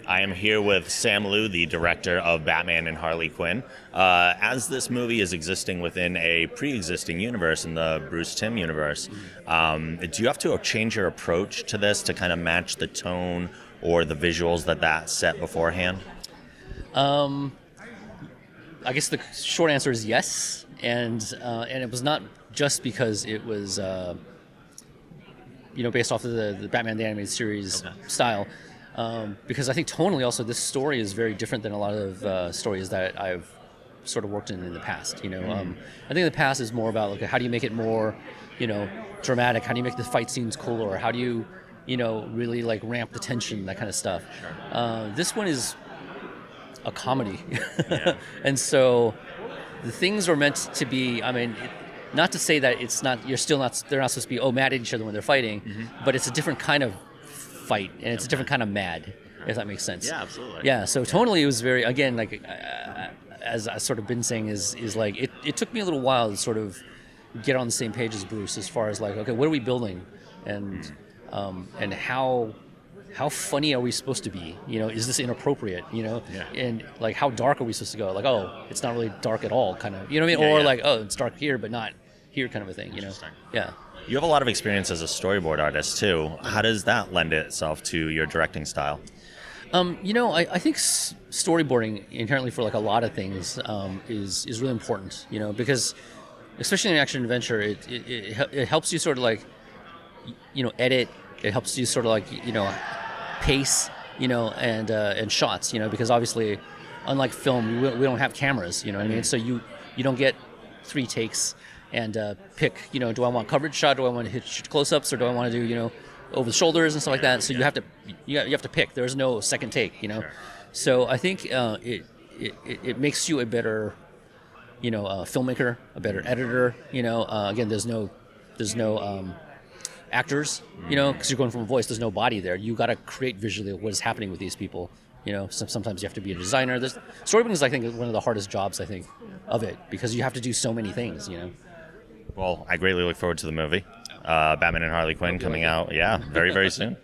I am here with Sam Liu, the director of Batman and Harley Quinn. As this movie is existing within a pre-existing universe in the Bruce Timm universe, do you have to change your approach to this to kind of match the tone or the visuals that set beforehand? I guess the short answer is yes, and it was not just because it was based off of the Batman the Animated Series style. Because I think tonally also this story is very different than a lot of stories that I've sort of worked in the past. I think the past is more about how do you make it more, dramatic? How do you make the fight scenes cooler? How do you, really ramp the tension, that kind of stuff. Sure. This one is a comedy, yeah. And so the things are meant to be. I mean, not to say that it's not. They're not supposed to be mad at each other when they're fighting, but it's a different kind of fight, and it's a different kind of mad, if that makes sense. Yeah, absolutely. Yeah, so tonally it was very, again, as I sort of been saying, is it took me a little while to sort of get on the same page as Bruce as far as okay, what are we building, and how funny are we supposed to be? Is this inappropriate? Yeah. And how dark are we supposed to go? It's not really dark at all, kind of. You know what I mean? Yeah, or it's dark here, but not here, kind of a thing. Yeah. You have a lot of experience as a storyboard artist too. How does that lend itself to your directing style? I think storyboarding inherently for a lot of things is really important. Because especially in action adventure, it helps you sort of edit. It helps you sort of pace, and shots. Because obviously, unlike film, we don't have cameras. You know what I mean? So you don't get 3 takes. And pick, do I want coverage shot? Do I want to hit close-ups, or do I want to do, over the shoulders and stuff like that? So you have to pick. There's no second take, Sure. So I think it makes you a better, filmmaker, a better editor. Again, there's no actors, because you're going from a voice. There's no body there. You got to create visually what is happening with these people. Sometimes you have to be a designer. Storyboarding is, I think, one of the hardest jobs, I think, of it, because you have to do so many things. Well, I greatly look forward to the movie. Batman and Harley Quinn coming out, very, very soon.